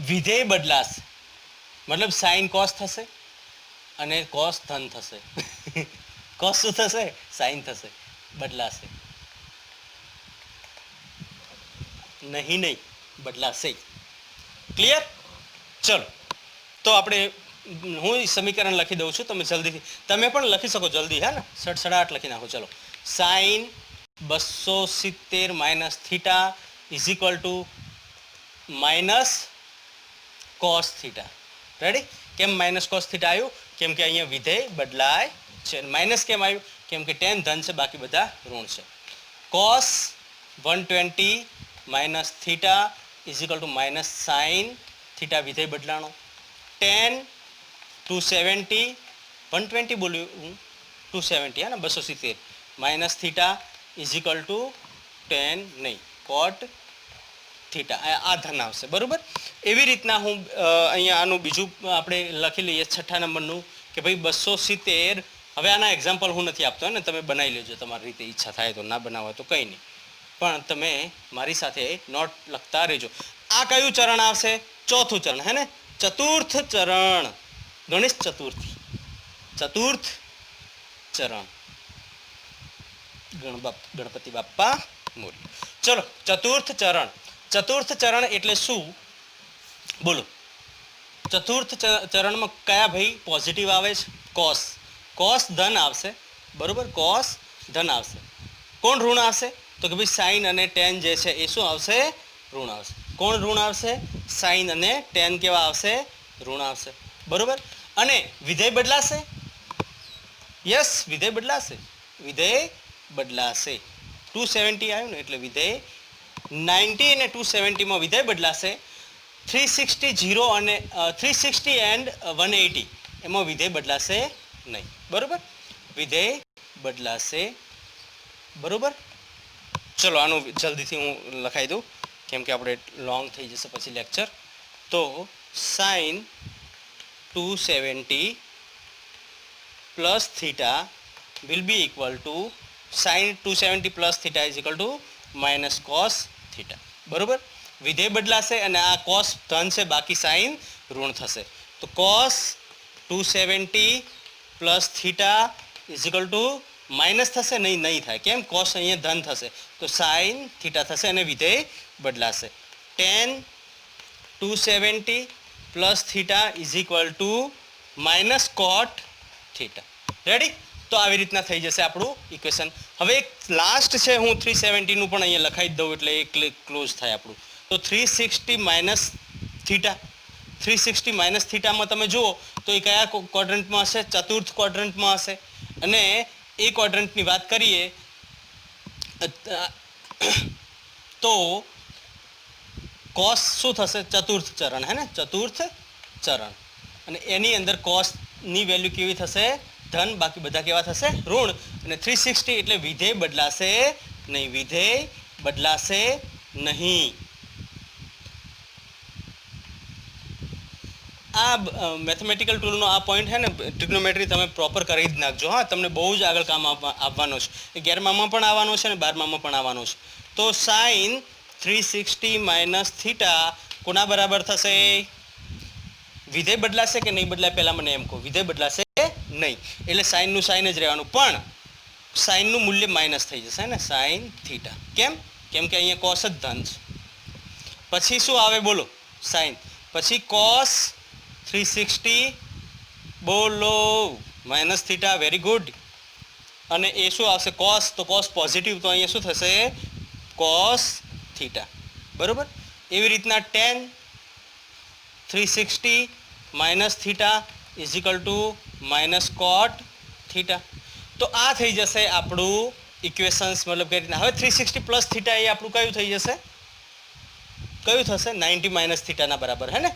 વિધેય બદલાશે, મતલબ સાઇન કોસ થશે અને કોસ ધન થશે. કોસ શું થશે? સાઇન થશે. બદલાશે નહીં બદલાશે. ક્લિયર? ચલો તો આપણે હું સમીકરણ લખી દઉં છું, તમે જલ્દીથી તમે પણ લખી શકો જલ્દી. હે ને? સડસડાટ લખી નાખો. ચલો, sine 270 minus theta is equal to minus cos theta. Ready? કેમ માઇનસ કોસ થીટા આવ્યું? કેમ કે અહીંયા વિધેય બદલાય છે. માઇનસ કેમ આવ્યું? કેમ કે 10 ધન છે, બાકી બધા ઋણ છે. Cos 120 minus theta is equal to minus sine theta, વિધેય બદલાણો. 10 270 120 બોલ્યું હું, 270 હે ને 270 minus theta is equal two 10 નહીં કોટ થીટા. આ ધન આવશે. બરાબર. એવી રીતના હું અહીંયા આનું બીજું આપણે લખી લઈએ, છઠ્ઠા નંબરનું, કે ભાઈ 270. હવે આના એક્ઝામ્પલ હું નથી આપતો ને, તમે બનાવી લેજો તમારી રીતે. ઈચ્છા થાય તો, ના બનાવો તો કંઈ નહીં, પણ તમે મારી સાથે નોટ લખતા રહેજો. આ કયું ચરણ આવશે? ચોથું ચરણ. હે ને? ચતુર્થ ચરણ. ગણેશ ચતુર્થી, ચતુર્થ ચરણ. ગણપતિ બાપ્પા મોર્ય. ચલો, ચતુર્થ ચરણ. ચતુર્થ ચરણ એટલે શું? બોલો. ચતુર્થ ચરણમાં કયા ભાઈ પોઝિટિવ આવે છે? કોસ. કોસ ધન આવશે. બરોબર. કોસ ધન આવશે. કોણ ઋણ આવશે? તો કે ભાઈ સાઇન અને ટેન જે છે એ શું આવશે? ઋણ આવશે. કોણ ઋણ આવશે? સાઇન અને ટેન કેવા આવશે? ઋણ આવશે. બરોબર. અને વિધેય બદલાશે. યસ, વિધેય બદલાશે. વિધેય બદલાશે. 270 આવ્યું ને એટલે વિધેય 90 અને 270 માં વિધેય બદલાશે. 360 અને 360 એન્ડ 180 એમાં વિધેય બદલાશે નહીં. બરોબર. વિધેય બદલાશે. બરોબર. ચલો આનું જલ્દીથી હું લખાઈ દઉં, કેમ કે આપણે લોંગ થઈ જશે પછી લેક્ચર. તો sine 270 plus theta will be equal to sine 270 plus theta is equal to minus cos theta. બરોબર. વિધેય બદલાશે અને આ કોસ ધન છે, બાકી સાઇન ઋણ થશે. તો cos 270 plus theta is equal to minus થશે નહીં થાય. કેમ? કોસ અહીંયા ધન થશે તો સાઇન થીટા થશે અને વિધેય બદલાશે. 10 270 plus theta is equal to minus coat theta. Ready? તો આવી રીતના થઈ જશે આપણું ઇક્વેશન. હવે એક લાસ્ટ છે, હું 370 નું પણ અહીંયા લખાઈ દઉં એટલે એક ક્લોઝ થાય આપણું. તો 360 માઇનસ થીટા. 360 માઇનસ થીટામાં તમે જુઓ તો એ કયા ક્વોડ્રન્ટમાં હશે? ચતુર્થ ક્વોડ્રન્ટમાં હશે. અને એ ક્વોડ્રન્ટની વાત કરીએ તો કોસ શું થશે? ચતુર્થ ચરણ, હે ને, ચતુર્થ ચરણ. અને એની અંદર કોસની વેલ્યુ કેવી થશે? ધન. બાકી બધા કેવા થશે? ઋણ. અને 360 એટલે વિધેય બદલાશે નહીં, વિધેય બદલાશે નહીં. આ મેથમેટિકલ ટૂલનો આ પોઈન્ટ છે ને, ટ્રિગ્નોમેટ્રી તમે પ્રોપર કરી જ નાખજો. હા, તમને બહુ જ આગળ કામ આવવાનો છે. 11મામાં પણ આવવાનો છે અને 12મામાં પણ આવવાનો છે. તો સાઇન 360 માઇનસ થીટા કોના બરાબર થશે? વિધેય બદલાશે કે નહીં બદલાય? પહેલાં મને એમ કહો. વિધેય બદલાશે નહીં, એટલે સાઇનનું સાઇન જ રહેવાનું. પણ સાઇનનું મૂલ્ય માઇનસ થઈ જશે ને, સાઇન થીટા. કેમ? કેમ કે અહીંયા કોસ જ ધન છે. પછી શું આવે બોલો? સાઇન. પછી કોસ 360 બોલો માઇનસ થીટા. Very good. અને એ શું આવશે? કોસ. તો કોસ પોઝિટિવ, તો અહીંયા શું થશે? Cos theta. બરાબર. એવી રીતના tan 360 minus theta is equal to minus coat theta. તો આ થઈ જશે આપણું ઇક્વેશન્સ. મતલબ કઈ રીતના? હવે 360 પ્લસ થીટા એ આપણું કયું થઈ જશે? કયું થશે? 90 માઇનસ થીટાના બરાબર, હે ને?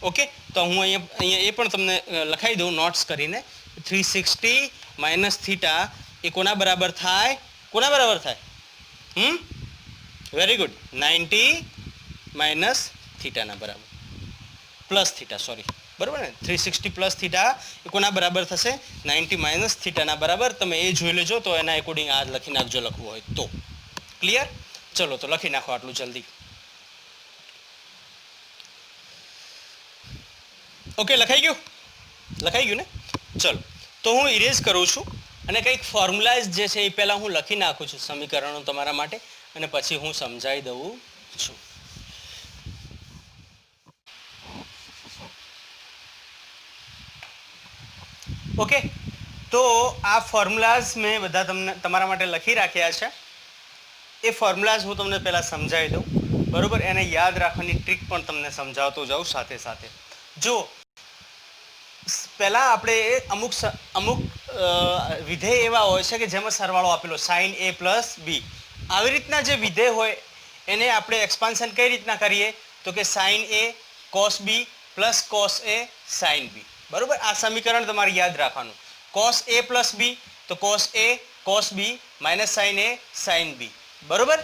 ઓકે. તો હું અહીંયા એ પણ તમને લખાઈ દઉં નોટ્સ કરીને. 360 માઇનસ થીટા એ કોના બરાબર થાય? કોના બરાબર થાય? Very good. 90 માઇનસ થીટાના બરાબર. Plus theta, sorry. બરાબર ને? 360 પ્લસ થીટા એ કોના બરાબર થશે? 90 માઇનસ થીટાના બરાબર. તમે એ જોઈ લેજો. તો એના એકોર્ડિંગ આ લખી નાખજો, લખવું હોય તો. ક્લિયર? ચલો, તો લખી નાખો આટલું જલ્દી. ઓકે, લખાઈ ગયું? લખાઈ ગયું ને? ચલો, તો હું ઇરેઝ કરું છું અને કંઈક ફોર્મ્યુલાઝ જે છે એ પહેલાં હું લખી નાખું છું, સમીકરણો તમારા માટે, અને પછી હું સમજાવી દઉં છું. ઓકે, તો આ ફોર્મ્યુલાઝ મેં બધા તમારા માટે લખી રાખ્યા છે. એ ફોર્મ્યુલાઝ હું તમને પહેલાં સમજાવી દઉં. બરાબર. એને યાદ રાખવાની ટ્રીક પણ તમને સમજાવતો જાઉં સાથે સાથે. જો પહેલાં આપણે અમુક વિધેય એવા હોય છે કે જેમાં સરવાળો આપેલો સાઇન a પ્લસ બી. આવી રીતના જે વિધેય હોય એને આપણે એક્સપાન્શન કઈ રીતના કરીએ? તો કે sine a cos B plus cos a sine B. બરાબર. આ સમીકરણ તમારે યાદ રાખવાનું. કોસ a પ્લસ બી તો cos a cos B minus sine a sine B. બરાબર.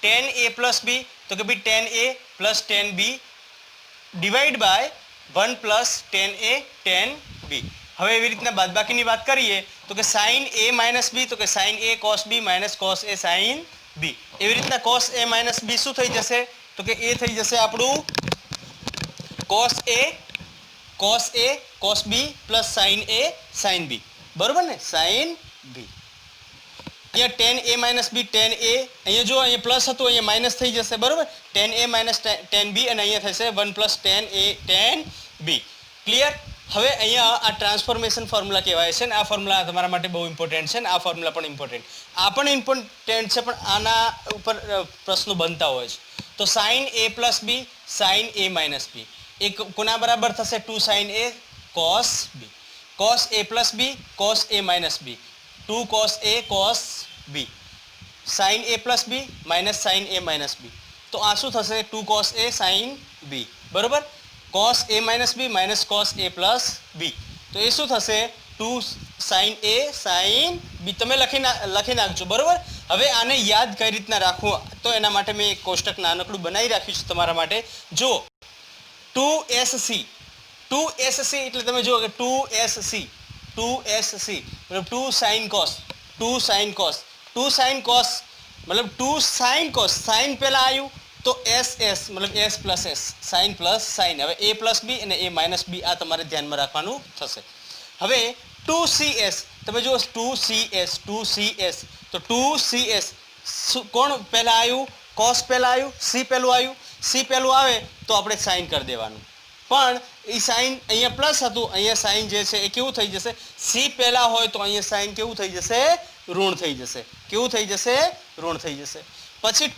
tan a પ્લસ બી તો કે ભાઈ tan a plus tan B divide by 1 plus tan a tan B. હવે એવી રીતના બાદબાકીની વાત કરીએ તો કે સાઇન a માઇનસ બી તો કે sine a cos B minus cos a sine B. એવી રીતના કોસ a માઇનસ બી શું થઈ જશે? તો કે એ થઈ જશે આપણું cos a cos B plus sine a sine B. બરાબર ને? Sine B. અહીંયા tan a minus B tan a, અહીંયા જો અહીંયા પ્લસ હતું અહીંયા માઇનસ થઈ જશે. બરાબર. tan a minus tan B અને અહીંયા થશે 1 plus tan a tan B. Clear? હવે અહીંયા આ ટ્રાન્સફોર્મેશન ફોર્મ્યુલા કહેવાય છે ને. આ ફોર્મ્યુલા તમારા માટે બહુ ઇમ્પોર્ટન્ટ છે ને આ ફોર્મ્યુલા પણ ઇમ્પોર્ટન્ટ. આ પણ ઇમ્પોર્ટન્ટ છે પણ આના ઉપર પ્રશ્નો બનતા હોય છે. તો sine a plus B sine a minus B એ કોના બરાબર થશે? 2 sine a cos B. Cos a plus B cos a minus B 2 cos a cos B. Sine a plus B minus sine a minus B. તો આ શું થશે? 2 cos a sine B. બરાબર. Cos a minus B minus cos a plus B. તો એ શું થશે? 2 sine a sine બી. તમે લખી નાખજો. બરાબર. હવે આને યાદ કઈ રીતના રાખવું તો એના માટે મેં એક કોષ્ટક નાનકડું બનાવી રાખ્યું છે તમારા માટે. જો 2SC એટલે તમે જુઓ કે 2SC મતલબ 2 સાઇન કોસ મતલબ 2 સાઇન કોસ. સાઇન પહેલાં આવ્યું તો SS મતલબ S plus S sine plus sine. હવે a પ્લસ બી અને a માઇનસ બી આ તમારે ધ્યાનમાં રાખવાનું થશે. હવે 2CS તમે જુઓ 2CS તો 2CS કોણ પહેલાં આવ્યું? કોસ પહેલાં આવ્યું, સી પહેલું આવ્યું. સી પહેલું આવે તો આપણે સાઇન કરી દેવાનું. પણ એ સાઇન અહીંયા પ્લસ હતું, અહીંયા સાઇન જે છે એ કેવું થઈ જશે? સી પહેલાં હોય તો અહીંયા સાઇન કેવું થઈ જશે? ઋણ થઈ જશે. કેવું થઈ જશે? ઋણ થઈ જશે. પછી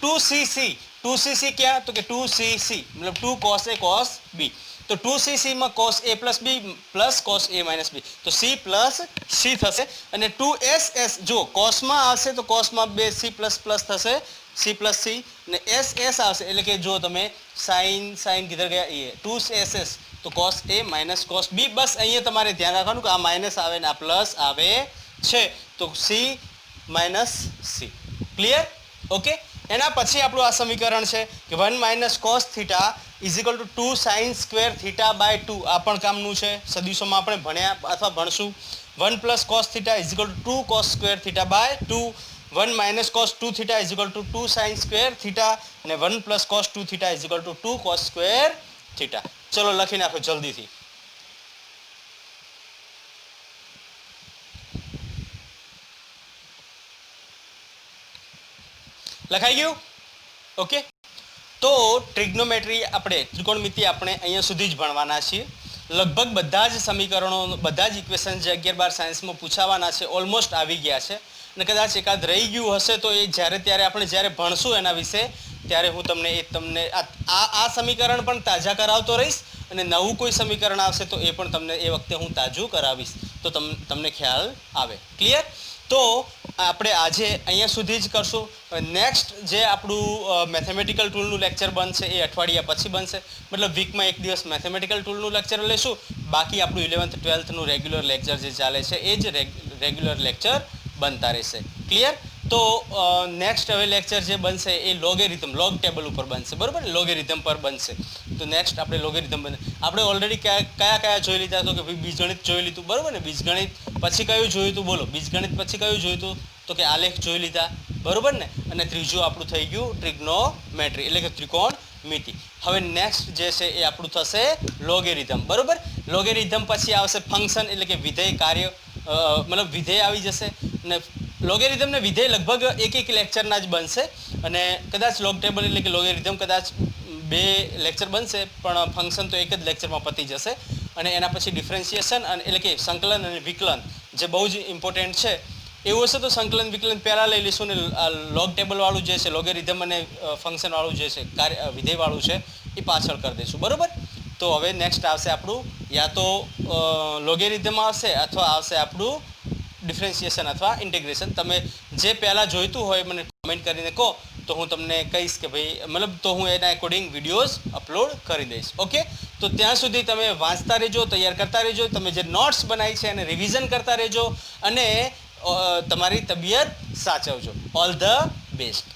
2CC ક્યાં? તો કે 2CC મતલબ 2 કોસ a કોસ બી. તો 2cc માં cos a plus B plus cos a minus B, તો c પ્લસ c થશે. અને 2ss જો cosમાં આવશે તો cosમાં 2c પ્લસ પ્લસ થશે, c પ્લસ c. ને ss આવશે એટલે કે જો તમે sin કિધર ગયા એ 2ss તો cos a minus cos b. બસ અહીંયા તમારે ધ્યાન રાખવાનું કે આ માઇનસ આવે ને આ પ્લસ આવે છે, તો c minus c. Clear? Okay. એના પછી આપણું આ સમીકરણ છે કે 1 minus cos theta is equal to 2 sine square theta by 2. આ પણ કામનું છે, સદીશોમાં આપણે ભણ્યા અથવા ભણશું. 1 plus cos theta is equal to 2 cos square theta by 2. 1 minus cos 2 theta is equal to 2 sine square theta, અને 1 plus cos 2 theta is equal to 2 cos square theta. ચલો લખી નાખો જલ્દીથી. લખાઈ ગયું? ઓકે. તો ટ્રિગ્નોમેટ્રી આપણે ત્રિકોણમિતિ આપણે અહીંયા સુધી જ ભણવાના છીએ. લગભગ બધા જ સમીકરણો, બધા જ ઇક્વેશન જે 11 12 સાયન્સમાં પૂછાવાના છે ઓલમોસ્ટ આવી ગયા છે. અને કદાચ એકાદ રહી ગયું હશે તો એ જ્યારે ભણશું એના વિશે ત્યારે હું તમને આ સમીકરણ પણ તાજા કરાવતો રહીશ, અને નવું કોઈ સમીકરણ આવશે તો એ પણ તમને એ વખતે હું તાજું કરાવીશ, તો તમને ખ્યાલ આવે. ક્લિયર? તો આપણે આજે અહીંયા સુધી જ કરશું. નેક્સ્ટ જે આપણું મેથેમેટિકલ ટૂલનું લેક્ચર બનશે એ અઠવાડિયા પછી બનશે. મતલબ વીકમાં એક દિવસ મેથેમેટિકલ ટૂલનું લેક્ચર લઈશું, બાકી આપણું 11th 12thનું રેગ્યુલર લેક્ચર જે ચાલે છે એ જ રેગ્યુલર લેક્ચર બનતા રહેશે. ક્લિયર? તો નેક્સ્ટ હવે લેક્ચર જે બનશે એ લોગેરિધમ, લોગ ટેબલ ઉપર બનશે, બરાબર ને? લોગેરિધમ પર બનશે. તો નેક્સ્ટ આપણે લોગેરિધમ બને. આપણે ઓલરેડી કયા જોઈ લીધા તો કે ભાઈ બીજગણિત જોઈ લીધું, બરાબર ને? બીજગણિત પછી કયું જોયું હતું? બોલો, બીજગણિત પછી કયું જોયું હતું? તો કે આલેખ જોઈ લીધા, બરાબર ને? અને ત્રીજું આપણું થઈ ગયું ટ્રિગ્નોમેટ્રી એટલે કે ત્રિકોણમિતિ. હવે નેક્સ્ટ જે છે એ આપણું થશે લોગેરિધમ, બરાબર? લોગેરિધમ પછી આવશે ફંક્શન એટલે કે વિધેય, કાર્ય, મતલબ વિધેય આવી જશે. અને લોગેરિધમ ને વિધેય લગભગ એક લેક્ચરના જ બનશે, અને કદાચ લોગ ટેબલ એટલે કે લોગેરિધમ કદાચ 2 લેક્ચર બનશે, પણ ફંક્શન તો એક જ લેક્ચરમાં પતી જશે. અને એના પછી ડિફરન્શિએશન એટલે કે સંકલન અને વિકલન જે બહુ જ ઇમ્પોર્ટન્ટ છે. એવું હશે તો સંકલન વિકલન પહેલાં લઈ લઈશું, ને લોગ ટેબલ વાળું જે છે લોગેરિધમ અને ફંક્શન વાળું જે છે વિધેય વાળું છે એ પાછળ કરી દઈશું, બરાબર? તો હવે નેક્સ્ટ આવશે આપણું યા તો લોગેરિધમ આવશે અથવા આવશે આપણું ડિફરન્શિએશન અથવા ઇન્ટિગ્રેશન. તમે જે પહેલાં જોઈતું હોય મને કોમેન્ટ કરીને કહો તો હું તમને કહીશ કે ભાઈ, મતલબ તો હું એના એકોર્ડિંગ વિડીયોઝ અપલોડ કરી દઈશ. ઓકે. તો ત્યાં સુધી તમે વાંચતા રહેજો, તૈયાર કરતા રહેજો, તમે જે નોટ્સ બનાવી છે એને રિવિઝન કરતા રહેજો, અને તમારી તબિયત સાચવજો. All the best.